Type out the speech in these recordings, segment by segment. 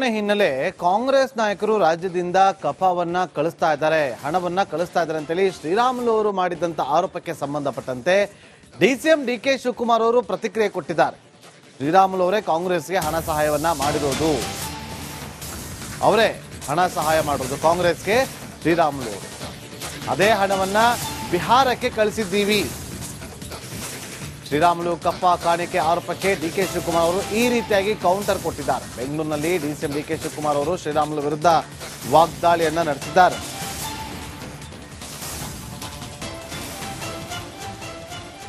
ಹಿನ್ನೆಲೆ ಕಾಂಗ್ರೆಸ್ ನಾಯಕರು ರಾಜ್ಯದಿಂದ ಕಫವನ್ನ ಕಳಿಸ್ತಾ ಇದ್ದಾರೆ, ಹಣವನ್ನ ಕಳಿಸ್ತಾ ಇದ್ದಾರೆ ಅಂತೇಳಿ ಶ್ರೀರಾಮುಲು ಅವರು ಮಾಡಿದಂತ ಆರೋಪಕ್ಕೆ ಸಂಬಂಧಪಟ್ಟಂತೆ ಡಿಸಿಎಂ ಡಿಕೆ ಶಿವಕುಮಾರ್ ಅವರು ಪ್ರತಿಕ್ರಿಯೆ ಕೊಟ್ಟಿದ್ದಾರೆ. ಶ್ರೀರಾಮುಲು ಅವರೇ ಕಾಂಗ್ರೆಸ್ಗೆ ಹಣ ಸಹಾಯವನ್ನ ಮಾಡಿರೋದು, ಅವರೇ ಹಣ ಸಹಾಯ ಮಾಡೋದು ಕಾಂಗ್ರೆಸ್ಗೆ ಶ್ರೀರಾಮುಲು ಅವರು. ಅದೇ ಹಣವನ್ನ ಬಿಹಾರಕ್ಕೆ ಕಳಿಸಿದ್ದೀವಿ. ಶ್ರೀರಾಮುಲು ಕಪ್ಪ ಕಾಣಿಕೆ ಆರೋಪಕ್ಕೆ ಡಿಕೆ ಶಿವಕುಮಾರ್ ಅವರು ಈ ರೀತಿಯಾಗಿ ಕೌಂಟರ್ ಕೊಟ್ಟಿದ್ದಾರೆ. ಬೆಂಗಳೂರಿನಲ್ಲಿ ಡಿಸಿಎಂ ಡಿಕೆ ಶಿವಕುಮಾರ್ ಅವರು ಶ್ರೀರಾಮುಲು ವಿರುದ್ಧ ವಾಗ್ದಾಳಿಯನ್ನ ನಡೆಸಿದ್ದಾರೆ.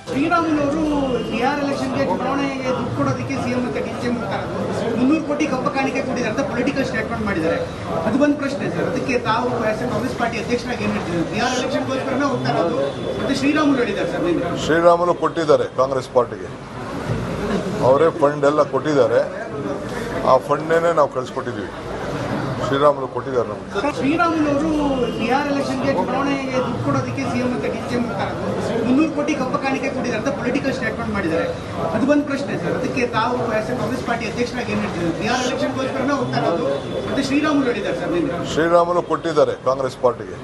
ಶ್ರೀರಾಮುಲು ಅವರು ಬಿಹಾರ್ ಎಲೆಕ್ಷನ್ಗೆ ಚುನಾವಣೆಗೆ ದುಡ್ಡು ಕೊಡೋದಕ್ಕೆ ಸಿಎಂ ಅಂತ ಡಿಸಿಎಂ 300 ಕೋಟಿ ಕಪ್ಪ ಕಾಣಿಕೆ ಕೊಟ್ಟಿದ್ದಾರೆ ಅಂತ ಪೊಲಿಟಿಕಲ್ ಸ್ಟೇಟ್ಮೆಂಟ್ ಮಾಡಿದ್ದಾರೆ. ಅದು ಒಂದು ಪ್ರಶ್ನೆ ಸರ್. ಅದಕ್ಕೆ ತಾವು ಕಾಂಗ್ರೆಸ್ ಪಾರ್ಟಿ ಅಧ್ಯಕ್ಷರಾಗಿ ಏನ್ ಹೇಳ್ತಿದ್ರು? ಬಿಹಾರ್ ಎಲೆಕ್ಷನ್ಗೋಸ್ಕರನೇ ಹೋಗ್ತಾ ಇರೋದು ಮತ್ತೆ ಶ್ರೀರಾಮುಲು ಹೇಳಿದ್ದಾರೆ ಸರ್. ಶ್ರೀರಾಮುಲು ಕೊಟ್ಟಿದ್ದಾರೆ ಕಾಂಗ್ರೆಸ್ ಪಾರ್ಟಿಗೆ, ಅವರೇ ಫಂಡ್ ಎಲ್ಲ ಕೊಟ್ಟಿದ್ದಾರೆ. ಆ ಫಂಡ್ನೇ ನಾವು ಕಳಿಸ್ಕೊಟ್ಟಿದ್ವಿ. ಶ್ರೀರಾಮುಲು ಕೊಟ್ಟಿದ್ದಾರೆ ನಮ್ಗೆ. ಶ್ರೀರಾಮುಲು ಅವರು ಬಿಹಾರ್ ಎಲೆಕ್ಷನ್ಗೆ ಚುನಾವಣೆಗೆ ದುಡ್ಡು ಕೊಡೋದಕ್ಕೆ ಸಿಎಂ ಅಂತ ಡಿಸಿಎಂ 300 ಕೋಟಿ ಕಪ್ಪ ಕಾಣಿಕೆ ಕೊಟ್ಟಿದ್ದಾರೆ ಅಂತ ಪೊಲಿಟಿಕಲ್ ಸ್ಟೇಟ್ಮೆಂಟ್ ಮಾಡಿದ್ದಾರೆ. ಅದು ಒಂದು ಪ್ರಶ್ನೆ ಸರ್. ಅದಕ್ಕೆ ತಾವು ಕಾಂಗ್ರೆಸ್ ಪಾರ್ಟಿ ಅಧ್ಯಕ್ಷರಾಗಿ ಏನ್ ಹೇಳ್ತಿದ್ರು? ಬಿಹಾರ್ ಎಲೆಕ್ಷನ್ಗೋಸ್ಕರನೇ ಹೋಗ್ತಾ ಇರೋದು ಮತ್ತೆ ಶ್ರೀರಾಮುಲು ಹೇಳಿದ್ದಾರೆ ಸರ್. ಶ್ರೀರಾಮುಲು ಕೊಟ್ಟಿದ್ದಾರೆ ಕಾಂಗ್ರೆಸ್ ಪಾರ್ಟಿಗೆ,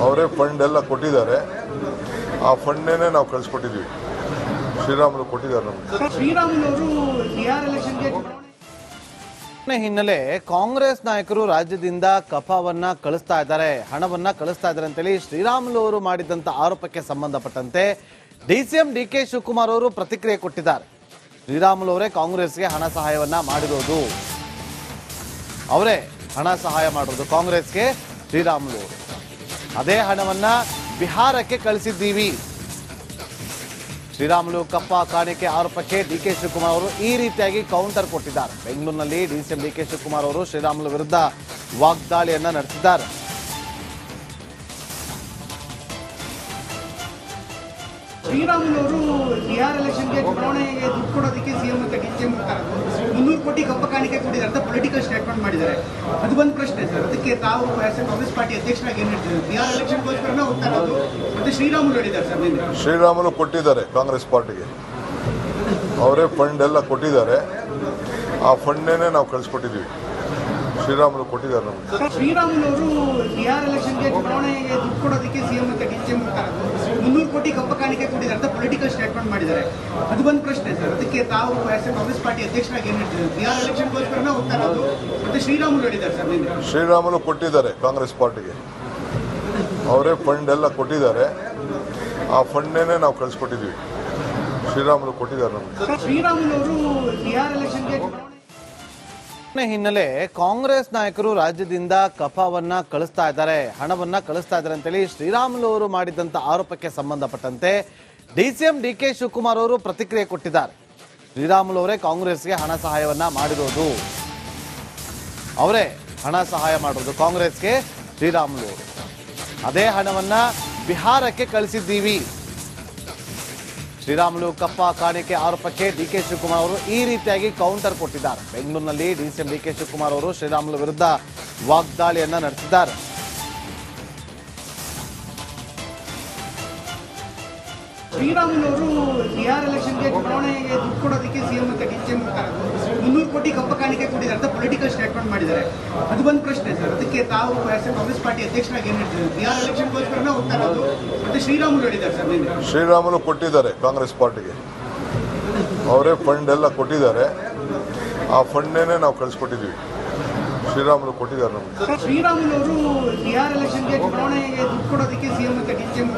ಅವರೇ ಫಂಡ್ ಎಲ್ಲ ಕೊಟ್ಟಿದ್ದಾರೆ. ಆ ಫಂಡ್ನೇ ನಾವು ಕಳಿಸ್ಕೊಟ್ಟಿದ್ವಿ. ಶ್ರೀರಾಮುಲು ಕೊಟ್ಟಿದ್ದಾರೆ ನಮ್ಗೆ. ಶ್ರೀರಾಮುಲು ಅವರು ಬಿಹಾರ್ ಎಲೆಕ್ಷನ್ಗೆ ಹಿನ್ನೆಲೆ ಕಾಂಗ್ರೆಸ್ ನಾಯಕರು ರಾಜ್ಯದಿಂದ ಕಫವನ್ನ ಕಳಿಸ್ತಾ ಇದ್ದಾರೆ, ಹಣವನ್ನ ಕಳಿಸ್ತಾ ಇದ್ದಾರೆ ಅಂತೇಳಿ ಶ್ರೀರಾಮುಲು ಅವರು ಮಾಡಿದಂತ ಆರೋಪಕ್ಕೆ ಸಂಬಂಧಪಟ್ಟಂತೆ ಡಿಸಿಎಂ ಡಿಕೆ ಶಿವಕುಮಾರ್ ಅವರು ಪ್ರತಿಕ್ರಿಯೆ ಕೊಟ್ಟಿದ್ದಾರೆ. ಶ್ರೀರಾಮುಲು ಅವರೇ ಕಾಂಗ್ರೆಸ್ಗೆ ಹಣ ಸಹಾಯವನ್ನ ಮಾಡಿರೋದು, ಅವರೇ ಹಣ ಸಹಾಯ ಮಾಡೋದು ಕಾಂಗ್ರೆಸ್ಗೆ ಶ್ರೀರಾಮುಲು ಅವರು. ಅದೇ ಹಣವನ್ನ ಬಿಹಾರಕ್ಕೆ ಕಳಿಸಿದ್ದೀವಿ. ಶ್ರೀರಾಮುಲು ಕಪ್ಪ ಕಾಣಿಕೆ ಆರೋಪಕ್ಕೆ ಡಿಕೆ ಶಿವಕುಮಾರ್ ಅವರು ಈ ರೀತಿಯಾಗಿ ಕೌಂಟರ್ ಕೊಟ್ಟಿದ್ದಾರೆ. ಬೆಂಗಳೂರಿನಲ್ಲಿ ಡಿಸಿಎಂ ಡಿಕೆ ಶಿವಕುಮಾರ್ ಅವರು ಶ್ರೀರಾಮುಲು ವಿರುದ್ಧ ವಾಗ್ದಾಳಿಯನ್ನ ನಡೆಸಿದ್ದಾರೆ. ಶ್ರೀರಾಮುಲು ಅವರು ಬಿಹಾರ್ ಎಲೆಕ್ಷನ್ಗೆ ಚುನಾವಣೆಗೆ ದುಡ್ಡು ಕೊಡೋದಕ್ಕೆ ಸಿಎಂ ಅಂತ ಡಿಸಿಎಂ 300 ಕೋಟಿ ಕಪ್ಪ ಕಾಣಿಕೆ ಕೊಟ್ಟಿದ್ದಾರೆ ಅಂತ ಪೊಲಿಟಿಕಲ್ ಸ್ಟೇಟ್ಮೆಂಟ್ ಮಾಡಿದ್ದಾರೆ. ಅದು ಒಂದು ಪ್ರಶ್ನೆ ಸರ್. ಅದಕ್ಕೆ ತಾವು ಕಾಂಗ್ರೆಸ್ ಪಾರ್ಟಿ ಅಧ್ಯಕ್ಷರಾಗಿ ಏನ್ ಹೇಳ್ತಿದ್ರು? ಬಿಹಾರ್ ಎಲೆಕ್ಷನ್ಗೋಸ್ಕರನೇ ಹೋಗ್ತಾ ಇರೋದು ಮತ್ತೆ ಶ್ರೀರಾಮುಲು ಹೇಳಿದ್ದಾರೆ ಸರ್. ಶ್ರೀರಾಮುಲು ಕೊಟ್ಟಿದ್ದಾರೆ ಕಾಂಗ್ರೆಸ್ ಪಾರ್ಟಿಗೆ, ಅವರೇ ಫಂಡ್ ಎಲ್ಲ ಕೊಟ್ಟಿದ್ದಾರೆ. ಆ ಫಂಡ್ನೇ ನಾವು ಕಳಿಸ್ಕೊಟ್ಟಿದ್ವಿ. ಶ್ರೀರಾಮುಲು ಕೊಟ್ಟಿದ್ದಾರೆ ನಮ್ಗೆ. ಶ್ರೀರಾಮುಲು ಅವರು ಬಿಹಾರ್ ಎಲೆಕ್ಷನ್ಗೆ ಚುನಾವಣೆಗೆ ದುಡ್ಡು ಕೊಡೋದಕ್ಕೆ ಸಿಎಂ ಅಂತ ಡಿಸಿಎಂ 300 ಕೋಟಿ ಕಪ್ಪ ಕಾಣಿಕೆ ಕೊಟ್ಟಿದ್ದಾರೆ ಅಂತ ಪೊಲಿಟಿಕಲ್ ಸ್ಟೇಟ್ಮೆಂಟ್ ಮಾಡಿದ್ದಾರೆ. ಅದು ಒಂದು ಪ್ರಶ್ನೆ ಸರ್. ಅದಕ್ಕೆ ತಾವು ಕಾಂಗ್ರೆಸ್ ಪಾರ್ಟಿ ಅಧ್ಯಕ್ಷರಾಗಿ ಏನ್ ಹೇಳ್ತಿದ್ರು? ಬಿಹಾರ್ ಎಲೆಕ್ಷನ್ಗೋಸ್ಕರನೇ ಹೋಗ್ತಾ ಇರೋದು ಮತ್ತೆ ಶ್ರೀರಾಮುಲು ಹೇಳಿದ್ದಾರೆ ಸರ್. ಶ್ರೀರಾಮುಲು ಕೊಟ್ಟಿದ್ದಾರೆ ಕಾಂಗ್ರೆಸ್ ಪಾರ್ಟಿಗೆ, ಅವರೇ ಫಂಡ್ ಎಲ್ಲ ಕೊಟ್ಟಿದ್ದಾರೆ. ಆ ಫಂಡ್ನೇ ನಾವು ಕಳಿಸ್ಕೊಟ್ಟಿದ್ವಿ. ಶ್ರೀರಾಮುಲು ಕೊಟ್ಟಿದ್ದಾರೆ ನಮ್ಗೆ. ಶ್ರೀರಾಮುಲು ಅವರು ಬಿಹಾರ್ ಎಲೆಕ್ಷನ್ಗೆ ಹಿನ್ನೆಲೆ ಕಾಂಗ್ರೆಸ್ ನಾಯಕರು ರಾಜ್ಯದಿಂದ ಕಫವನ್ನ ಕಳಿಸ್ತಾ ಇದ್ದಾರೆ, ಹಣವನ್ನ ಕಳಿಸ್ತಾ ಇದ್ದಾರೆ ಅಂತೇಳಿ ಶ್ರೀರಾಮುಲು ಅವರು ಮಾಡಿದಂತ ಆರೋಪಕ್ಕೆ ಸಂಬಂಧಪಟ್ಟಂತೆ ಡಿಸಿಎಂ ಡಿಕೆ ಶಿವಕುಮಾರ್ ಅವರು ಪ್ರತಿಕ್ರಿಯೆ ಕೊಟ್ಟಿದ್ದಾರೆ. ಶ್ರೀರಾಮುಲು ಅವರೇ ಕಾಂಗ್ರೆಸ್ಗೆ ಹಣ ಸಹಾಯವನ್ನ ಮಾಡಿರೋದು, ಅವರೇ ಹಣ ಸಹಾಯ ಮಾಡೋದು ಕಾಂಗ್ರೆಸ್ಗೆ ಶ್ರೀರಾಮುಲು ಅವರು. ಅದೇ ಹಣವನ್ನ ಬಿಹಾರಕ್ಕೆ ಕಳಿಸಿದ್ದೀವಿ. ಶ್ರೀರಾಮುಲು ಕಪ್ಪ ಕಾಣಿಕೆ ಆರೋಪಕ್ಕೆ ಡಿಕೆ ಶಿವಕುಮಾರ್ ಅವರು ಈ ರೀತಿಯಾಗಿ ಕೌಂಟರ್ ಕೊಟ್ಟಿದ್ದಾರೆ. ಬೆಂಗಳೂರಿನಲ್ಲಿ ಡಿಸಿಎಂ ಡಿಕೆ ಶಿವಕುಮಾರ್ ಅವರು ಶ್ರೀರಾಮುಲು ವಿರುದ್ಧ ವಾಗ್ದಾಳಿಯನ್ನ ನಡೆಸಿದ್ದಾರೆ. ಶ್ರೀರಾಮುಲು ಅವರು ಬಿಹಾರ್ ಎಲೆಕ್ಷನ್ಗೆ ಚುನಾವಣೆಗೆ ದುಡ್ಡು ಕೊಡೋದಕ್ಕೆ ಸಿಎಂ ಅಂತ ಡಿಸಿಎಂ 300 ಕೋಟಿ ಕಪ್ಪ ಕಾಣಿಕೆ ಕೊಟ್ಟಿದ್ದಾರೆ ಅಂತ ಪೊಲಿಟಿಕಲ್ ಸ್ಟೇಟ್ಮೆಂಟ್ ಮಾಡಿದ್ದಾರೆ. ಅದು ಒಂದು ಪ್ರಶ್ನೆ ಸರ್. ಅದಕ್ಕೆ ತಾವು ಕಾಂಗ್ರೆಸ್ ಪಾರ್ಟಿ ಅಧ್ಯಕ್ಷರಾಗಿ ಏನ್ ಹೇಳ್ತಿದ್ರು? ಬಿಹಾರ್ ಎಲೆಕ್ಷನ್ಗೋಸ್ಕರನೇ ಹೋಗ್ತಾ ಇರೋದು ಮತ್ತೆ ಶ್ರೀರಾಮುಲು ಹೇಳಿದ್ದಾರೆ ಸರ್. ಶ್ರೀರಾಮುಲು ಕೊಟ್ಟಿದ್ದಾರೆ ಕಾಂಗ್ರೆಸ್ ಪಾರ್ಟಿಗೆ, ಅವರೇ ಫಂಡ್ ಎಲ್ಲ ಕೊಟ್ಟಿದ್ದಾರೆ. ಆ ಫಂಡ್ನೇ ನಾವು ಕಳಿಸ್ಕೊಟ್ಟಿದ್ವಿ. ಶ್ರೀರಾಮುಲು ಕೊಟ್ಟಿದ್ದಾರೆ ನಮ್ಗೆ. ಶ್ರೀರಾಮುಲು ಅವರು ಬಿಹಾರ್ ಎಲೆಕ್ಷನ್ಗೆ ಚುನಾವಣೆಗೆ ದುಡ್ಡು ಕೊಡೋದಕ್ಕೆ ಸಿಎಂ ಅಂತ ಡಿಸಿಎಂ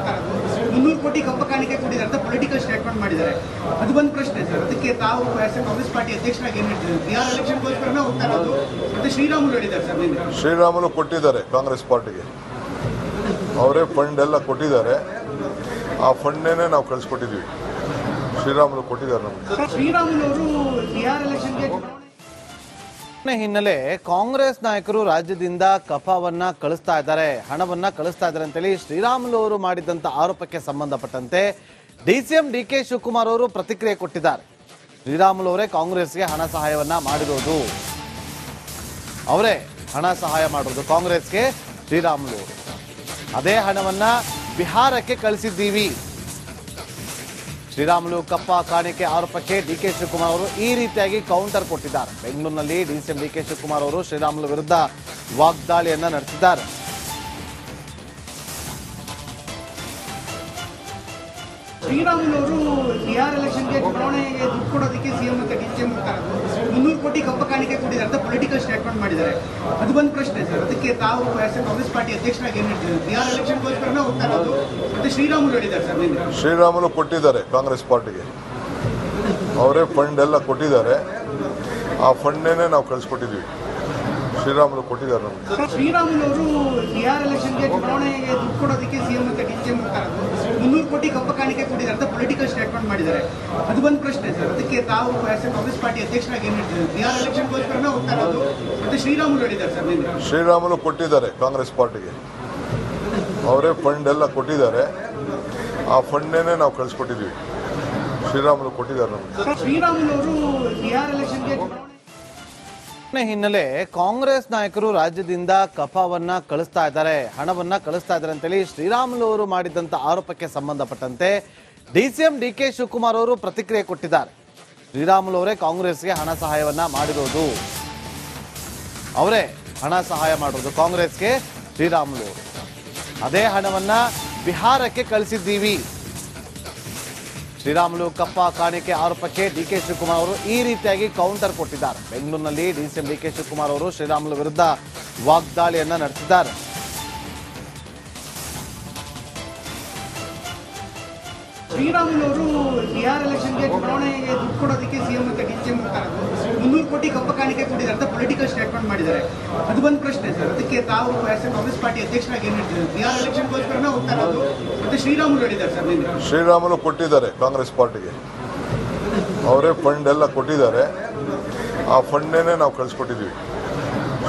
300 ಕೋಟಿ ಕಪ್ಪ ಕಾಣಿಕೆ ಕೊಟ್ಟಿದ್ದಾರೆ ಅಂತ ಪೊಲಿಟಿಕಲ್ ಸ್ಟೇಟ್ಮೆಂಟ್ ಮಾಡಿದ್ದಾರೆ. ಅದು ಒಂದು ಪ್ರಶ್ನೆ ಸರ್. ಅದಕ್ಕೆ ತಾವು ಕಾಂಗ್ರೆಸ್ ಪಾರ್ಟಿ ಅಧ್ಯಕ್ಷರಾಗಿ ಏನ್ ಹೇಳ್ತಿದ್ರು? ಬಿಹಾರ್ ಎಲೆಕ್ಷನ್ಗೋಸ್ಕರನೇ ಹೋಗ್ತಾ ಇರೋದು ಮತ್ತೆ ಶ್ರೀರಾಮುಲು ಹೇಳಿದ್ದಾರೆ ಸರ್. ಶ್ರೀರಾಮುಲು ಕೊಟ್ಟಿದ್ದಾರೆ ಕಾಂಗ್ರೆಸ್ ಪಾರ್ಟಿಗೆ, ಅವರೇ ಫಂಡ್ ಎಲ್ಲ ಕೊಟ್ಟಿದ್ದಾರೆ. ಆ ಫಂಡ್ನೇ ನಾವು ಕಳಿಸ್ಕೊಟ್ಟಿದ್ವಿ. ಶ್ರೀರಾಮುಲು ಕೊಟ್ಟಿದ್ದಾರೆ ನಮ್ಗೆ. ಶ್ರೀರಾಮುಲು ಅವರು ಬಿಹಾರ್ ಎಲೆಕ್ಷನ್ಗೆ ಹಿನ್ನೆಲೆ ಕಾಂಗ್ರೆಸ್ ನಾಯಕರು ರಾಜ್ಯದಿಂದ ಕಫವನ್ನ ಕಳಿಸ್ತಾ ಇದ್ದಾರೆ, ಹಣವನ್ನ ಕಳಿಸ್ತಾ ಇದ್ದಾರೆ ಅಂತೇಳಿ ಶ್ರೀರಾಮುಲು ಅವರು ಮಾಡಿದಂತ ಆರೋಪಕ್ಕೆ ಸಂಬಂಧಪಟ್ಟಂತೆ ಡಿಸಿಎಂ ಡಿಕೆ ಶಿವಕುಮಾರ್ ಅವರು ಪ್ರತಿಕ್ರಿಯೆ ಕೊಟ್ಟಿದ್ದಾರೆ. ಶ್ರೀರಾಮುಲು ಅವರೇ ಕಾಂಗ್ರೆಸ್ಗೆ ಹಣ ಸಹಾಯವನ್ನ ಮಾಡಿರೋದು, ಅವರೇ ಹಣ ಸಹಾಯ ಮಾಡೋದು ಕಾಂಗ್ರೆಸ್ಗೆ ಶ್ರೀರಾಮುಲು ಅವರು. ಅದೇ ಹಣವನ್ನ ಬಿಹಾರಕ್ಕೆ ಕಳಿಸಿದ್ದೀವಿ. ಶ್ರೀರಾಮುಲು ಕಪ್ಪ ಕಾಣಿಕೆ ಆರೋಪಕ್ಕೆ ಡಿಕೆ ಶಿವಕುಮಾರ್ ಅವರು ಈ ರೀತಿಯಾಗಿ ಕೌಂಟರ್ ಕೊಟ್ಟಿದ್ದಾರೆ. ಬೆಂಗಳೂರಿನಲ್ಲಿ ಡಿಸಿಎಂ ಡಿಕೆ ಶಿವಕುಮಾರ್ ಅವರು ಶ್ರೀರಾಮುಲು ವಿರುದ್ಧ ವಾಗ್ದಾಳಿಯನ್ನ ನಡೆಸಿದ್ದಾರೆ. ಶ್ರೀರಾಮುಲು ಅವರು ಬಿಹಾರ್ ಎಲೆಕ್ಷನ್ಗೆ ಚುನಾವಣೆಗೆ ದುಡ್ಡು ಕೊಡೋದಕ್ಕೆ ಸಿಎಂ ಮತ್ತು ಡಿಸಿಎಂ 300 ಕೋಟಿ ಕಪ್ಪ ಕಾಣಿಕೆ ಕೊಟ್ಟಿದ್ದಾರೆ ಅಂತ ಪೊಲಿಟಿಕಲ್ ಸ್ಟೇಟ್ಮೆಂಟ್ ಮಾಡಿದ್ದಾರೆ. ಅದು ಒಂದು ಪ್ರಶ್ನೆ ಸರ್. ಅದಕ್ಕೆ ತಾವು ಕಾಂಗ್ರೆಸ್ ಪಾರ್ಟಿ ಅಧ್ಯಕ್ಷರಾಗಿ ಏನು ಹೇಳ್ತೀವಿ? ಬಿಹಾರ್ ಎಲೆಕ್ಷನ್ಗೋಸ್ಕರನೇ ಹೋಗ್ತಾ ಇರೋದು ಮತ್ತೆ ಶ್ರೀರಾಮುಲು ಹೇಳಿದ್ದಾರೆ ಸರ್. ನಿನ್ನೆ ಶ್ರೀರಾಮುಲು ಕೊಟ್ಟಿದ್ದಾರೆ ಕಾಂಗ್ರೆಸ್ ಪಾರ್ಟಿಗೆ, ಅವರೇ ಫಂಡ್ ಎಲ್ಲ ಕೊಟ್ಟಿದ್ದಾರೆ. ಆ ಫಂಡ್ನೇ ನಾವು ಕಳಿಸ್ಕೊಟ್ಟಿದ್ವಿ. ಶ್ರೀರಾಮುಲು ಕೊಟ್ಟಿದ್ದಾರೆ ನಮಗೆ. ಶ್ರೀರಾಮುಲು ಅವರು ಬಿಹಾರ್ ಎಲೆಕ್ಷನ್ಗೆ ಚುನಾವಣೆಗೆ ದುಡ್ಡು ಕೊಡೋದಕ್ಕೆ ಸಿಎಂ ಮತ್ತು ಡಿಸಿಎಂ 300 ಕೋಟಿ ಕಪ್ಪ ಕಾಣಿಕೆ ಕೊಟ್ಟಿದ್ದಾರೆ ಅಂತ ಪೊಲಿಟಿಕಲ್ ಸ್ಟೇಟ್ಮೆಂಟ್ ಮಾಡಿದ್ದಾರೆ. ಅದು ಒಂದು ಪ್ರಶ್ನೆ ಸರ್. ಅದಕ್ಕೆ ತಾವು ಕಾಂಗ್ರೆಸ್ ಪಾರ್ಟಿ ಅಧ್ಯಕ್ಷರಾಗಿ ಏನು ಹೇಳ್ತೀವಿ? ಬಿಹಾರ್ ಎಲೆಕ್ಷನ್ಗೋಸ್ಕರನೇ ಹೋಗ್ತಾ ಇರೋದು ಮತ್ತೆ ಶ್ರೀರಾಮುಲು ಹೇಳಿದ್ದಾರೆ ಸರ್. ನಿನ್ನೆ ಶ್ರೀರಾಮುಲು ಕೊಟ್ಟಿದ್ದಾರೆ ಕಾಂಗ್ರೆಸ್ ಪಾರ್ಟಿಗೆ, ಅವರೇ ಫಂಡ್ ಎಲ್ಲ ಕೊಟ್ಟಿದ್ದಾರೆ. ಆ ಫಂಡ್ನೇ ನಾವು ಕಳಿಸ್ಕೊಟ್ಟಿದ್ವಿ. ಶ್ರೀರಾಮುಲು ಕೊಟ್ಟಿದ್ದಾರೆ ನಮಗೆ. ಶ್ರೀರಾಮುಲು ಅವರು ಬಿಹಾರ್ ಎಲೆಕ್ಷನ್ಗೆ ಹಿನ್ನೆಲೆ ಕಾಂಗ್ರೆಸ್ ನಾಯಕರು ರಾಜ್ಯದಿಂದ ಕಫವನ್ನ ಕಳಿಸ್ತಾ ಇದ್ದಾರೆ, ಹಣವನ್ನ ಕಳಿಸ್ತಾ ಇದ್ದಾರೆ ಅಂತೇಳಿ ಶ್ರೀರಾಮುಲು ಅವರು ಮಾಡಿದಂತ ಆರೋಪಕ್ಕೆ ಸಂಬಂಧಪಟ್ಟಂತೆ ಡಿಸಿಎಂ ಡಿಕೆ ಶಿವಕುಮಾರ್ ಅವರು ಪ್ರತಿಕ್ರಿಯೆ ಕೊಟ್ಟಿದ್ದಾರೆ. ಶ್ರೀರಾಮುಲು ಅವರೇ ಕಾಂಗ್ರೆಸ್ಗೆ ಹಣ ಸಹಾಯವನ್ನ ಮಾಡಿರೋದು, ಅವರೇ ಹಣ ಸಹಾಯ ಮಾಡೋದು ಕಾಂಗ್ರೆಸ್ಗೆ ಶ್ರೀರಾಮುಲು ಅವರು. ಅದೇ ಹಣವನ್ನ ಬಿಹಾರಕ್ಕೆ ಕಳಿಸಿದ್ದೀವಿ. ಶ್ರೀರಾಮುಲು ಕಪ್ಪ ಕಾಣಿಕೆ ಆರೋಪಕ್ಕೆ ಡಿಕೆ ಶಿವಕುಮಾರ್ ಅವರು ಈ ರೀತಿಯಾಗಿ ಕೌಂಟರ್ ಕೊಟ್ಟಿದ್ದಾರೆ. ಬೆಂಗಳೂರಿನಲ್ಲಿ ಡಿಸಿಎಂ ಡಿಕೆ ಶಿವಕುಮಾರ್ ಅವರು ಶ್ರೀರಾಮುಲು ವಿರುದ್ಧ ವಾಗ್ದಾಳಿಯನ್ನ ನಡೆಸಿದ್ದಾರೆ. ಶ್ರೀರಾಮುಲು ಅವರು ಬಿಹಾರ್ ಎಲೆಕ್ಷನ್ಗೆ ಚುನಾವಣೆಗೆ ದುಡ್ಡು ಕೊಡೋದಕ್ಕೆ ಸಿಎಂ ಮತ್ತು ಡಿಸಿಎಂ 300 ಕೋಟಿ ಕಪ್ಪ ಕಾಣಿಕೆ ಕೊಟ್ಟಿದ್ದಾರೆ ಅಂತ ಪೊಲಿಟಿಕಲ್ ಸ್ಟೇಟ್ಮೆಂಟ್ ಮಾಡಿದ್ದಾರೆ. ಅದು ಒಂದು ಪ್ರಶ್ನೆ ಸರ್. ಅದಕ್ಕೆ ತಾವು ಕಾಂಗ್ರೆಸ್ ಪಾರ್ಟಿ ಅಧ್ಯಕ್ಷರಾಗಿ ಏನು ಹೇಳ್ತೀವಿ? ಬಿಹಾರ್ ಎಲೆಕ್ಷನ್ಗೋಸ್ಕರನೇ ಹೋಗ್ತಾ ಇರೋದು ಮತ್ತೆ ಶ್ರೀರಾಮುಲು ಹೇಳಿದ್ದಾರೆ ಸರ್. ನಿನ್ನೆ ಶ್ರೀರಾಮುಲು ಕೊಟ್ಟಿದ್ದಾರೆ ಕಾಂಗ್ರೆಸ್ ಪಾರ್ಟಿಗೆ, ಅವರೇ ಫಂಡ್ ಎಲ್ಲ ಕೊಟ್ಟಿದ್ದಾರೆ. ಆ ಫಂಡ್ನೇ ನಾವು ಕಳಿಸ್ಕೊಟ್ಟಿದ್ವಿ.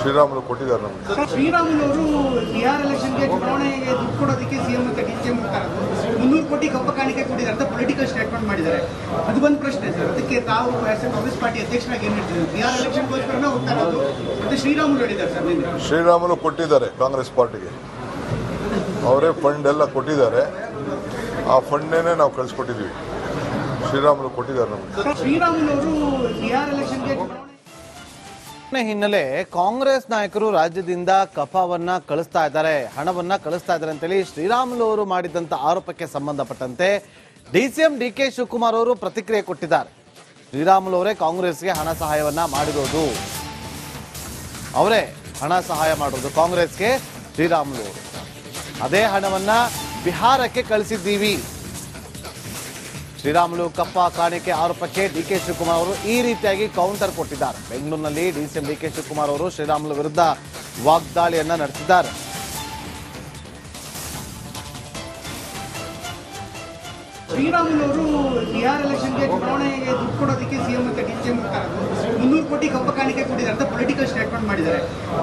ಶ್ರೀರಾಮುಲು ಕೊಟ್ಟಿದ್ದಾರೆ ನಮಗೆ. ಶ್ರೀರಾಮುಲು ಅವರು ಬಿಹಾರ್ ಎಲೆಕ್ಷನ್ಗೆ ಚುನಾವಣೆಗೆ ದುಡ್ಡು ಕೊಡೋದಕ್ಕೆ ಸಿಎಂ ಮತ್ತು ಡಿಸಿಎಂ 300 ಕೋಟಿ ಕಪ್ಪ ಕಾಣಿಕೆ ಕೊಟ್ಟಿದ್ದಾರೆ ಅಂತ ಪೊಲಿಟಿಕಲ್ ಸ್ಟೇಟ್ಮೆಂಟ್ ಮಾಡಿದ್ದಾರೆ. ಅದು ಒಂದು ಪ್ರಶ್ನೆ ಸರ್. ಅದಕ್ಕೆ ತಾವು ಕಾಂಗ್ರೆಸ್ ಪಾರ್ಟಿ ಅಧ್ಯಕ್ಷರಾಗಿ ಏನು ಹೇಳ್ತೀವಿ? ಬಿಹಾರ್ ಎಲೆಕ್ಷನ್ಗೋಸ್ಕರನೇ ಹೋಗ್ತಾ ಇರೋದು ಮತ್ತೆ ಶ್ರೀರಾಮುಲು ಹೇಳಿದ್ದಾರೆ ಸರ್. ನಿನ್ನೆ ಶ್ರೀರಾಮುಲು ಕೊಟ್ಟಿದ್ದಾರೆ ಕಾಂಗ್ರೆಸ್ ಪಾರ್ಟಿಗೆ, ಅವರೇ ಫಂಡ್ ಎಲ್ಲ ಕೊಟ್ಟಿದ್ದಾರೆ. ಆ ಫಂಡ್ನೇ ನಾವು ಕಳಿಸ್ಕೊಟ್ಟಿದ್ವಿ. ಶ್ರೀರಾಮುಲು ಕೊಟ್ಟಿದ್ದಾರೆ ನಮಗೆ. ಶ್ರೀರಾಮುಲು ಅವರು ಬಿಹಾರ್ ಎಲೆಕ್ಷನ್ಗೆ ಹಿನ್ನೆಲೆ ಕಾಂಗ್ರೆಸ್ ನಾಯಕರು ರಾಜ್ಯದಿಂದ ಕಫವನ್ನ ಕಳಿಸ್ತಾ ಇದ್ದಾರೆ, ಹಣವನ್ನ ಕಳಿಸ್ತಾ ಇದ್ದಾರೆ ಅಂತೇಳಿ ಶ್ರೀರಾಮುಲು ಅವರು ಮಾಡಿದಂತ ಆರೋಪಕ್ಕೆ ಸಂಬಂಧಪಟ್ಟಂತೆ ಡಿಸಿಎಂ ಡಿಕೆ ಶಿವಕುಮಾರ್ ಅವರು ಪ್ರತಿಕ್ರಿಯೆ ಕೊಟ್ಟಿದ್ದಾರೆ. ಶ್ರೀರಾಮುಲು ಅವರೇ ಕಾಂಗ್ರೆಸ್ಗೆ ಹಣ ಸಹಾಯವನ್ನ ಮಾಡಿರೋದು, ಅವರೇ ಹಣ ಸಹಾಯ ಮಾಡೋದು ಕಾಂಗ್ರೆಸ್ಗೆ ಶ್ರೀರಾಮುಲು ಅವರು. ಅದೇ ಹಣವನ್ನ ಬಿಹಾರಕ್ಕೆ ಕಳಿಸಿದ್ದೀವಿ. ಶ್ರೀರಾಮುಲು ಕಪ್ಪ ಕಾಣಿಕೆ ಆರೋಪಕ್ಕೆ ಡಿಕೆ ಶಿವಕುಮಾರ್ ಅವರು ಈ ರೀತಿಯಾಗಿ ಕೌಂಟರ್ ಕೊಟ್ಟಿದ್ದಾರೆ. ಬೆಂಗಳೂರಿನಲ್ಲಿ ಡಿಸಿಎಂ ಡಿಕೆ ಶಿವಕುಮಾರ್ ಅವರು ಶ್ರೀರಾಮುಲು ವಿರುದ್ಧ ವಾಗ್ದಾಳಿಯನ್ನ ನಡೆಸಿದ್ದಾರೆ. ಶ್ರೀರಾಮುಲು ಅವರು ಬಿಹಾರ್ ಎಲೆಕ್ಷನ್ಗೆ ಚುನಾವಣೆಗೆ ದುಡ್ಡು ಕೊಡೋದಕ್ಕೆ ಸಿಎಂ ಮತ್ತು ಡಿಸಿಎಂ 300 ಕೋಟಿ ಕಪ್ಪ ಕಾಣಿಕೆ ಕೊಟ್ಟಿದ್ದಾರೆ ಅಂತ ಪೊಲಿಟಿಕಲ್ ಸ್ಟೇಟ್ಮೆಂಟ್ ಮಾಡಿದ್ದಾರೆ.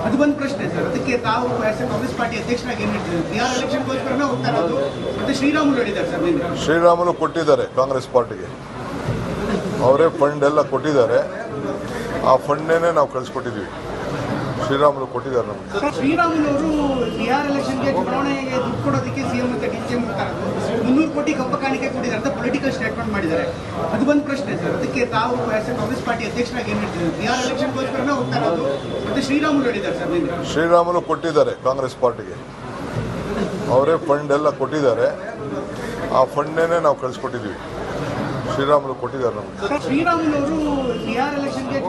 ಅದು ಒಂದು ಪ್ರಶ್ನೆ ಸರ್. ಅದಕ್ಕೆ ತಾವು ಕಾಂಗ್ರೆಸ್ ಪಾರ್ಟಿ ಅಧ್ಯಕ್ಷರಾಗಿ ಏನು ಹೇಳ್ತೀವಿ? ಬಿಹಾರ್ ಎಲೆಕ್ಷನ್ಗೋಸ್ಕರನೇ ಹೋಗ್ತಾ ಇರೋದು ಮತ್ತೆ ಶ್ರೀರಾಮುಲು ಹೇಳಿದ್ದಾರೆ ಸರ್. ನಿನ್ನೆ ಶ್ರೀರಾಮುಲು ಕೊಟ್ಟಿದ್ದಾರೆ ಕಾಂಗ್ರೆಸ್ ಪಾರ್ಟಿಗೆ, ಅವರೇ ಫಂಡ್ ಎಲ್ಲ ಕೊಟ್ಟಿದ್ದಾರೆ. ಆ ಫಂಡ್ನೇ ನಾವು ಕಳಿಸ್ಕೊಟ್ಟಿದ್ವಿ. ಶ್ರೀರಾಮುಲು ಕೊಟ್ಟಿದ್ದಾರೆ ನಮಗೆ. ಶ್ರೀರಾಮುಲು ಅವರು ಬಿಹಾರ್ ಎಲೆಕ್ಷನ್ಗೆ ಚುನಾವಣೆಗೆ ದುಡ್ಡು ಕೊಡೋದಕ್ಕೆ ಸಿಎಂ ಮತ್ತು ಡಿಸಿಎಂ 300 ಕೋಟಿ ಕಪ್ಪ ಕಾಣಿಕೆ ಕೊಟ್ಟಿದ್ದಾರೆ ಅಂತ ಪೊಲಿಟಿಕಲ್ ಸ್ಟೇಟ್ಮೆಂಟ್ ಮಾಡಿದ್ದಾರೆ. ಅದು ಒಂದು ಪ್ರಶ್ನೆ ಸರ್. ಅದಕ್ಕೆ ತಾವು ಕಾಂಗ್ರೆಸ್ ಪಾರ್ಟಿ ಅಧ್ಯಕ್ಷರಾಗಿ ಏನು ಹೇಳ್ತೀವಿ? ಬಿಹಾರ್ ಎಲೆಕ್ಷನ್ಗೋಸ್ಕರನೇ ಹೋಗ್ತಾ ಇರೋದು ಮತ್ತೆ ಶ್ರೀರಾಮುಲು ಹೇಳಿದ್ದಾರೆ ಸರ್. ನಿನ್ನೆ ಶ್ರೀರಾಮುಲು ಕೊಟ್ಟಿದ್ದಾರೆ ಕಾಂಗ್ರೆಸ್ ಪಾರ್ಟಿಗೆ, ಅವರೇ ಫಂಡ್ ಎಲ್ಲ ಕೊಟ್ಟಿದ್ದಾರೆ. ಆ ಫಂಡ್ನೇ ನಾವು ಕಳಿಸ್ಕೊಟ್ಟಿದ್ವಿ. ಶ್ರೀರಾಮುಲು ಕೊಟ್ಟಿದ್ದಾರೆ ನಮಗೆ. ಶ್ರೀರಾಮುಲು ಅವರು ಬಿಹಾರ್ ಎಲೆಕ್ಷನ್ಗೆ